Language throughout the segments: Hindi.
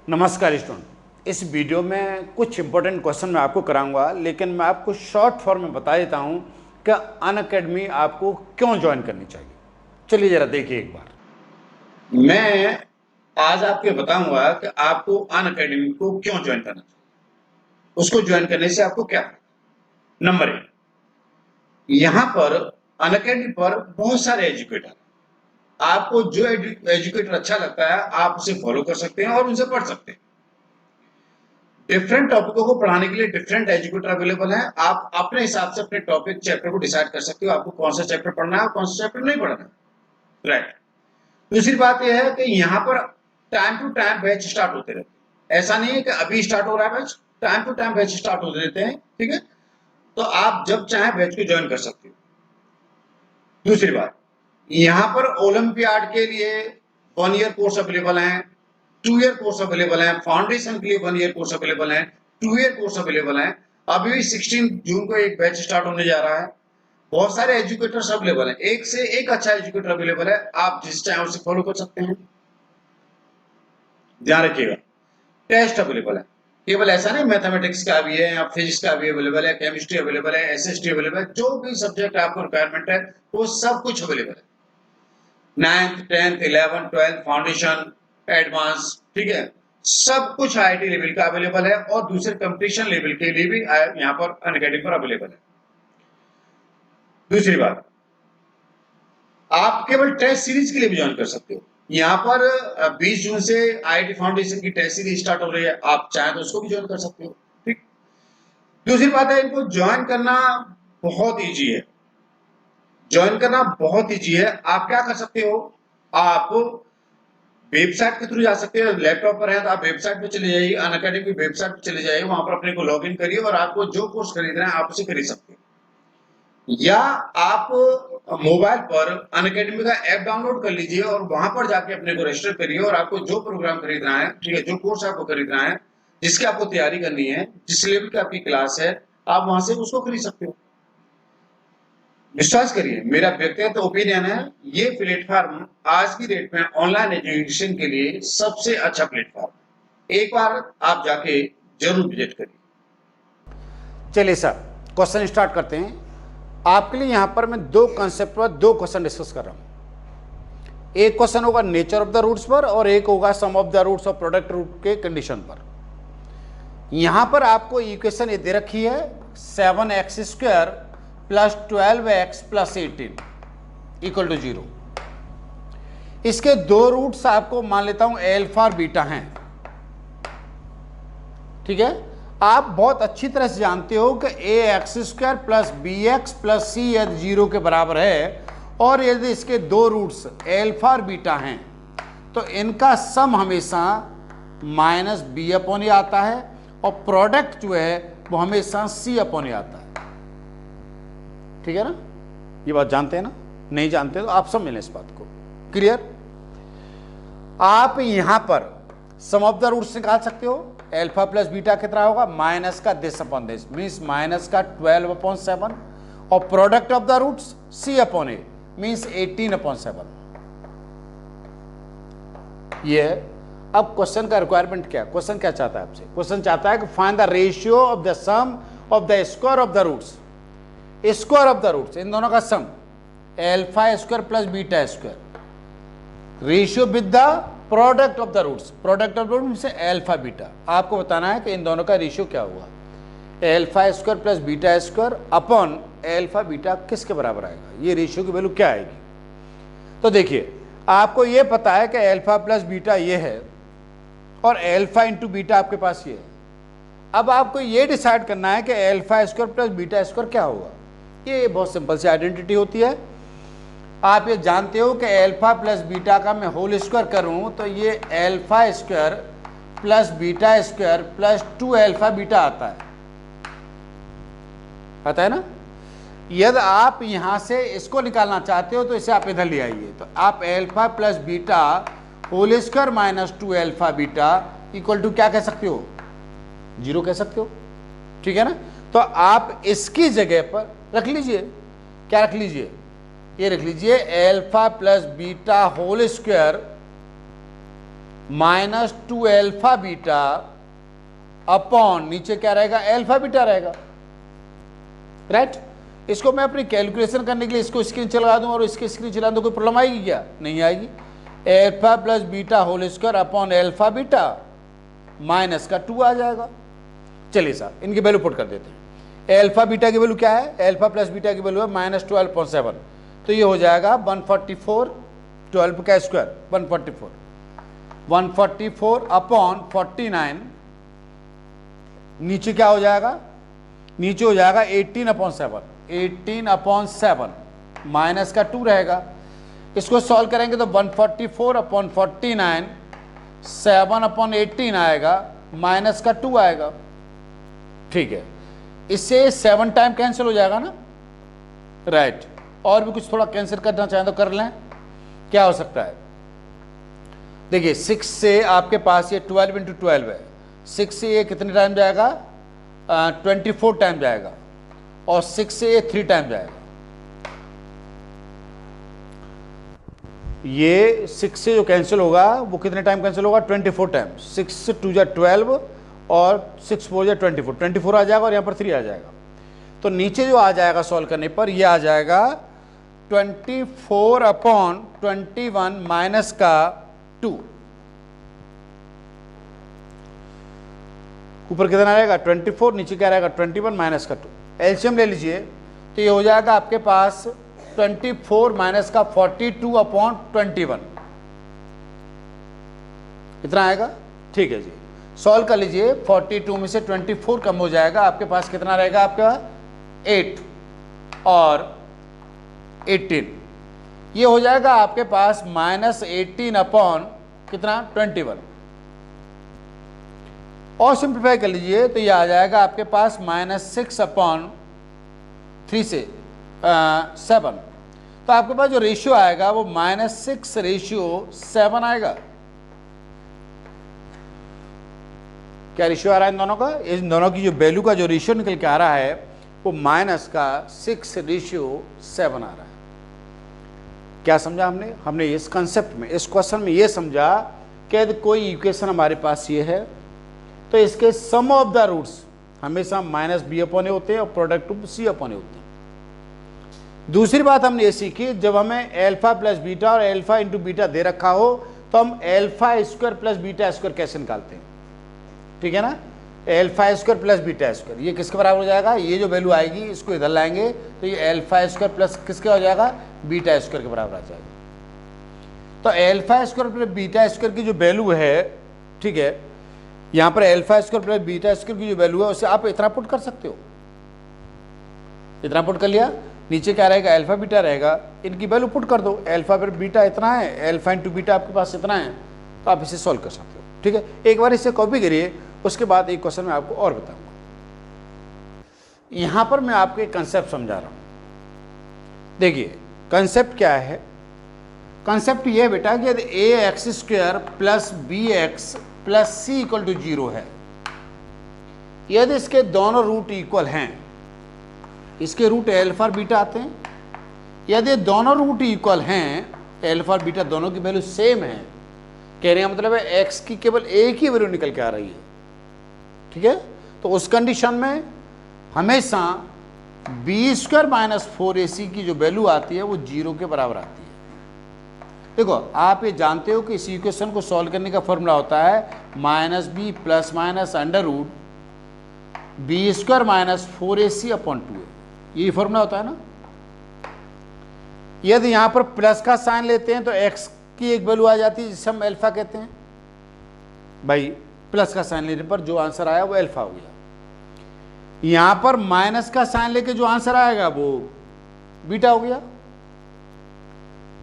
नमस्कार स्टूडेंट। इस वीडियो में कुछ इंपॉर्टेंट क्वेश्चन मैं आपको कराऊंगा, लेकिन मैं आपको शॉर्ट फॉर्म में बता देता हूं कि अनअकैडमी आपको क्यों ज्वाइन करनी चाहिए। चलिए जरा देखिए एक बार। मैं आज आपको बताऊंगा कि आपको अनअकैडमी को क्यों ज्वाइन करना चाहिए, उसको ज्वाइन करने से आपको क्या फायदा। नंबर 1, यहाँ पर अनअकैडमी पर बहुत सारे एजुकेटर, आपको जो एजुकेटर अच्छा लगता है आप उसे फॉलो कर सकते हैं और उनसे पढ़ सकते हैं। डिफरेंट टॉपिकों को पढ़ाने के लिए डिफरेंट एजुकेटर अवेलेबल हैं। आप अपने हिसाब से अपने टॉपिक चैप्टर को डिसाइड कर सकते हो, आपको कौन सा चैप्टर पढ़ना है और कौन सा चैप्टर नहीं पढ़ना है। राइट। दूसरी बात यह है कि यहाँ पर time to time batch start होते रहते हैं। ऐसा नहीं है कि अभी स्टार्ट हो रहा है batch, time to time batch start होते रहते हैं। ठीक है, तो आप जब चाहे बैच को ज्वाइन कर सकते हो। दूसरी बात, यहाँ पर ओलंपियाड के लिए 1 ईयर कोर्स अवेलेबल है, 2 ईयर कोर्स अवेलेबल है, फाउंडेशन के लिए 1 ईयर कोर्स अवेलेबल है, 2 ईयर कोर्स अवेलेबल है। अभी भी 16 जून को एक बैच स्टार्ट होने जा रहा है। बहुत सारे एजुकेटर्स अवेलेबल हैं, एक से एक अच्छा एजुकेटर अवेलेबल है, आप जिस चाहे उसे फॉलो कर सकते हैं। ध्यान रखिएगा, टेस्ट अवेलेबल है, केवल ऐसा नहीं मैथमेटिक्स का भी है, या फिजिक्स का भी अवेलेबल है, केमिस्ट्री अवेलेबल है, एसएसटी अवेलेबल है, जो भी सब्जेक्ट आपको रिक्वायरमेंट है वो सब कुछ अवेलेबल है। 9th 10th 11th 12th foundation, advance, ठीक है, सब कुछ आईआईटी लेवल का अवेलेबल है और दूसरे कंपटीशन लेवल के लिए भी यहाँ पर अनअकैडमी पर अवेलेबल है। दूसरी बात, आप केवल टेस्ट सीरीज के लिए भी ज्वाइन कर सकते हो। यहाँ पर 20 जून से आईआईटी फाउंडेशन की टेस्ट सीरीज स्टार्ट हो रही है, आप चाहे तो उसको भी ज्वाइन कर सकते हो। ठीक। दूसरी बात है, इनको ज्वाइन करना बहुत ईजी है। ज्वाइन करना बहुत ईजी है। आप क्या कर सकते हो, आप वेबसाइट के थ्रू जा सकते हैं। लैपटॉप पर है तो आप वेबसाइट पे चले जाइए, अनअकैडमी की वेबसाइट पे चले जाइए, वहां पर अपने को लॉगिन करिए और आपको जो कोर्स खरीदना है आप उसे खरीद सकते हैं। या आप मोबाइल पर अनअकैडमी का ऐप डाउनलोड कर लीजिए और वहां पर जाके अपने को रजिस्टर करिए और आपको जो प्रोग्राम खरीदना है, ठीक है, जो कोर्स आपको खरीदना है, जिसकी आपको तैयारी करनी है, जिस लेवल की आपकी क्लास है, आप वहां से उसको खरीद सकते हो। विश्वास करिए, मेरा व्यक्तिगत ओपिनियन है, ये प्लेटफॉर्म आज की डेट में ऑनलाइन एजुकेशन के लिए सबसे अच्छा प्लेटफॉर्म। एक बार आप जाके जरूर विजिट करिए। चलिए सर, क्वेश्चन स्टार्ट करते हैं। आपके लिए यहां पर मैं दो कंसेप्ट पर दो क्वेश्चन डिस्कस कर रहा हूं। एक क्वेश्चन होगा नेचर ऑफ द रूट्स पर और एक होगा sum of the roots of product root के कंडीशन पर। यहां पर आपको इक्वेशन ये दे रखी है 7x² plus 12x plus 18 equal to 0। इसके दो रूट्स आपको मान लेता हूं एल्फा और बीटा हैं। ठीक है, आप बहुत अच्छी तरह से जानते हो कि ax² plus bx plus c यदि 0 के बराबर है और यदि इसके दो रूट्स एल्फा और बीटा हैं तो इनका सम हमेशा माइनस बी अपॉन ए आता है और प्रोडक्ट जो है वो हमेशा c अपॉन ए आता है। ठीक है ना, ये बात जानते हैं ना? नहीं जानते तो आप समझ लें इस बात को। क्लियर? आप यहां पर सम ऑफ द रूट्स निकाल सकते हो। एल्फा प्लस बीटा कितना होगा, माइनस का this upon this, means minus का 12/7 और product of the roots c upon a means 18/7। ये है। अब क्वेश्चन का रिक्वायरमेंट क्या, क्वेश्चन क्या चाहता है आपसे? क्वेश्चन चाहता है कि find the ratio of the sum of the square of the roots. Square of the roots, इन दोनों का sum, alpha square plus beta square, ratio with the product of the roots. Product of the roots से एल्फा बीटा, आपको बताना है कि इन दोनों का रेशियो क्या हुआ। Alpha square plus beta square upon alpha beta किसके बराबर आएगा, ये रेशियो की वैल्यू क्या आएगी? तो देखिए, आपको ये पता है कि एल्फा प्लस बीटा ये है और एल्फा इंटू बीटा आपके पास ये है। अब आपको ये डिसाइड करना है कि alpha square plus beta square क्या होगा। ये बहुत सिंपल सी आइडेंटिटी होती है। आप ये जानते हो कि एल्फा प्लस बीटा का मैं होल स्क्वायर करूं तो ये alpha square plus beta square plus 2 alpha beta आता है ना। यदि आप यहां से इसको निकालना चाहते हो तो इसे आप इधर ले आइए, तो आप alpha plus beta whole square minus 2 alpha beta equal to क्या कह सकते हो, 0 कह सकते हो। ठीक है ना, तो आप इसकी जगह पर रख लीजिए, क्या रख लीजिए, ये रख लीजिए alpha plus beta whole square minus 2 alpha beta upon नीचे क्या रहेगा, एल्फा बीटा रहेगा, राइट। इसको मैं अपनी कैलकुलेशन करने के लिए इसको स्क्रीन चला दूं और इसकी स्क्रीन चला दूं, कोई प्रॉब्लम आएगी क्या? नहीं आएगी। Alpha plus beta whole square upon alpha beta minus का 2 आ जाएगा। चलिए साहब इनकी वैल्यू पुट कर देते हैं। एल्फा बीटा की वैल्यू क्या है, एल्फा प्लस बीटा की वैल्यू है -12.7, तो ये हो जाएगा 144, 12 का स्क्वायर 144 अपॉन 49, नीचे क्या हो जाएगा, नीचे हो जाएगा 18/7 माइनस का 2 रहेगा। इसको सॉल्व करेंगे तो 144 अपॉन 49 7/18 आएगा, माइनस का 2 आएगा, ठीक है। इससे 7 टाइम कैंसिल हो जाएगा ना, राइट। और भी कुछ थोड़ा कैंसिल करना चाहें तो कर लें, क्या हो सकता है, देखिए 6 से आपके पास ये 12 × 12 है, 6 से ये कितने टाइम जाएगा, 24 टाइम जाएगा, और 6 से ये 3 टाइम जाएगा। ये 6 से जो कैंसिल होगा वो कितने टाइम कैंसिल होगा, 24 टाइम। 6 से 2 जा 12 और 6 4 जा 24 आ जाएगा और यहाँ पर 3 आ जाएगा। तो नीचे जो आ जाएगा सॉल्व करने पर ये आ जाएगा 24/21 माइनस का 2, ऊपर कितना रहेगा 24, नीचे क्या रहेगा 21 माइनस का 2। एलसीएम ले लीजिए तो ये हो जाएगा आपके पास 24 माइनस का 42/21, इतना आएगा, ठीक है जी। सॉल्व कर लीजिए, 42 में से 24 कम हो जाएगा, आपके पास कितना रहेगा, आपका 8 और 18, ये हो जाएगा आपके पास -18 अपॉन कितना 21। और सिंप्लीफाई कर लीजिए तो ये आ जाएगा आपके पास -6/3 से 7, तो आपके पास जो रेशियो आएगा वो -6:7 आएगा। क्या रेशियो आ रहा है इन दोनों का, इन दोनों की जो वैल्यू का जो रेशियो निकल के आ रहा है वो -6:7 आ रहा है। क्या समझा हमने इस कंसेप्ट में, इस क्वेश्चन में ये समझा कि यदि कोई इक्वेशन हमारे पास ये है तो इसके सम ऑफ द रूट्स हमेशा -b/a होते हैं और प्रोडक्ट ऑफ c/a होते हैं। दूसरी बात हमने ये सीखी, जब हमें एल्फा प्लस बीटा और एल्फा इंटू बीटा दे रखा हो तो हम alpha square plus beta square कैसे निकालते हैं, ठीक है ना। Alpha square plus beta square ये किसके बराबर हो जाएगा, ये जो वैल्यू आएगी इसको इधर लाएंगे तो ये एल्फा स्क्वायर प्लस किसके हो जाएगा, बीटा स्क्वायर के बराबर आ जाएगा। तो alpha square plus beta square की जो वैल्यू है, ठीक है, यहाँ पर alpha square plus beta square की जो वैल्यू है उसे आप इतना पुट कर सकते हो, इतना पुट कर लिया, नीचे क्या रहेगा एल्फा बीटा रहेगा, इनकी वैल्यू पुट कर दो, एल्फा पर बीटा इतना है, एल्फा इंटू बीटा आपके पास इतना है, तो आप इसे सॉल्व कर सकते हो, ठीक है। एक बार इसे कॉपी करिए, उसके बाद एक क्वेश्चन मैं आपको और बताऊंगा। यहाँ पर मैं आपको एक कंसेप्ट समझा रहा हूँ, देखिए कंसेप्ट क्या है, कंसेप्ट ये है बेटा कि यदि ax² plus bx plus c equal to 0 है, यदि इसके दोनों रूट इक्वल हैं, इसके रूट एल्फा और बीटा आते हैं, यदि दोनों रूट इक्वल हैं, एल्फा और बीटा दोनों की वैल्यू सेम है, कहने का मतलब है x की केवल एक ही वैल्यू निकल के आ रही है, ठीक है। तो उस कंडीशन में हमेशा b² - 4ac की जो वैल्यू आती है वो 0 के बराबर आती है। देखो आप ये जानते हो कि इस इक्वेशन को सॉल्व करने का फॉर्मूला होता है -b plus minus under root b² - 4ac/2a, यही फॉर्मूला होता है ना। यदि यहाँ पर प्लस का साइन लेते हैं तो x की एक वैल्यू आ जाती है जिसे हम एल्फा कहते हैं, भाई प्लस का साइन लेने पर जो आंसर आया वो एल्फा हो गया। यहाँ पर माइनस का साइन लेके जो आंसर आएगा वो बीटा हो गया।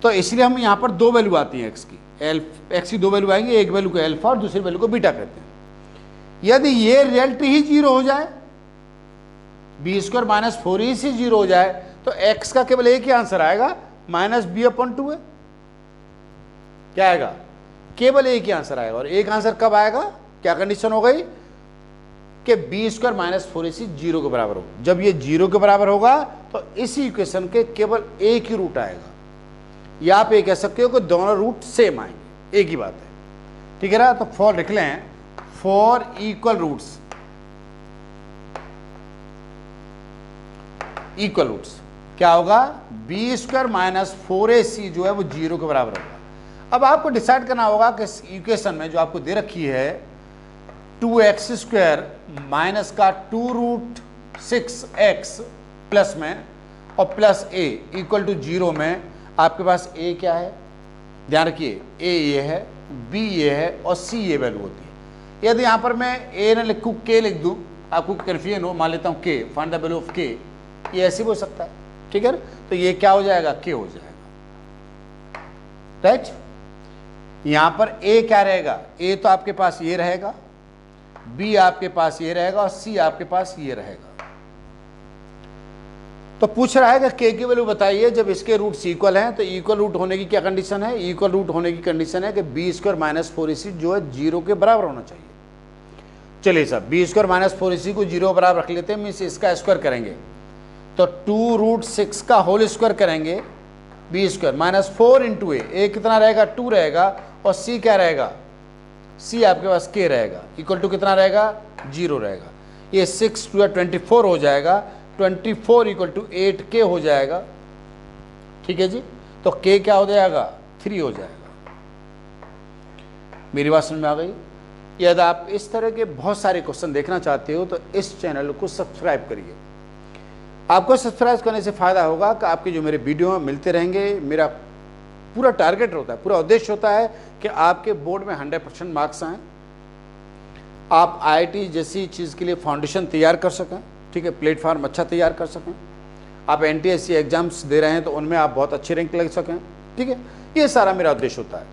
तो इसलिए हम यहाँ पर दो वैल्यू आती हैं x की, x की दो वैल्यू आएंगी, एक वैल्यू को एल्फा और दूसरी वैल्यू को बीटा कहते हैं। यदि ये रिजल्ट ही 0 हो जाए, b² - 4ac 0 हो जाए तो x का केवल एक ही आंसर आएगा -b/2 है। क्या आएगा, केवल एक ही आंसर आएगा, और एक आंसर कब आएगा, क्या कंडीशन हो गई कि b² - 4ac 0 के बराबर होगा। जब ये 0 के बराबर होगा तो इस इक्वेशन के केवल एक ही रूट आएगा, या आप ये कह सकते हो कि दोनों रूट सेम आएंगे, एक ही बात है। ठीक है ना। तो फॉर लिख लें, for equal roots, equal roots क्या होगा, बी स्क्वायर माइनस 4ac जो है वो 0 के बराबर होगा। अब आपको डिसाइड करना होगा कि इस इक्वेशन में जो आपको दे रखी है 2x स्क्वायर माइनस का 2√6x प्लस में और प्लस a इक्वल टू 0 में आपके पास a क्या है, ध्यान रखिए a ये है, b ये है और c ये वैल्यू होती है। यदि यहाँ पर मैं a न लिखूँ k लिख दूँ, आपको कन्फ्यूजन हो, मान लेता हूँ k, find the value of k, ये ऐसे भी हो सकता है, ठीक है। तो ये क्या हो जाएगा, k हो जाएगा, राइट। यहां पर a क्या रहेगा, a तो आपके पास ये रहेगा, b आपके पास ये रहेगा और c आपके पास ये रहेगा। तो पूछ रहा है कि k की वैल्यू बताइए जब इसके रूट्स इक्वल हैं। तो इक्वल रूट होने की क्या कंडीशन है, इक्वल रूट होने की कंडीशन है कि बी स्क्वायर माइनस 4ac जो है 0 के बराबर होना चाहिए। चलिए साहब, बी स्क्वायर माइनस 4ac को 0 बराबर रख लेते हैं, मीन्स इसका स्क्वायर करेंगे तो 2√6 का होल स्क्वायर करेंगे, बी स्क्वायर माइनस 4 इंटू ए कितना रहेगा, 2 रहेगा और c क्या रहेगा, c आपके पास k रहेगा, इक्वल टू कितना रहेगा, 0 रहेगा। ये 6 2 24 हो जाएगा, 24 इक्वल टू 8k हो जाएगा, ठीक है जी। तो k क्या हो जाएगा, 3 हो जाएगा। मेरी बात समझ में आ गई। यदि आप इस तरह के बहुत सारे क्वेश्चन देखना चाहते हो तो इस चैनल को सब्सक्राइब करिए। आपको सब्सक्राइब करने से फ़ायदा होगा कि आपके जो मेरे वीडियो मिलते रहेंगे। मेरा पूरा टारगेट होता है, पूरा उद्देश्य होता है कि आपके बोर्ड में 100% मार्क्स आएँ, आप IIT जैसी चीज़ के लिए फाउंडेशन तैयार कर सकें, ठीक है, प्लेटफार्म अच्छा तैयार कर सकें। आप NTSC एग्जाम्स दे रहे हैं तो उनमें आप बहुत अच्छे रैंक लग सकें, ठीक है। ये सारा मेरा उद्देश्य होता है।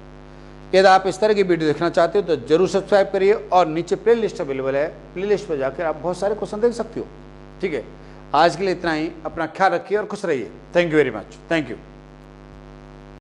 यदि आप इस तरह की वीडियो देखना चाहते हो तो जरूर सब्सक्राइब करिए और नीचे प्ले लिस्ट अवेलेबल है, प्ले लिस्ट पर जाकर आप बहुत सारे क्वेश्चन देख सकते हो, ठीक है। आज के लिए इतना ही, अपना ख्याल रखिए और खुश रहिए। Thank you very much, thank you.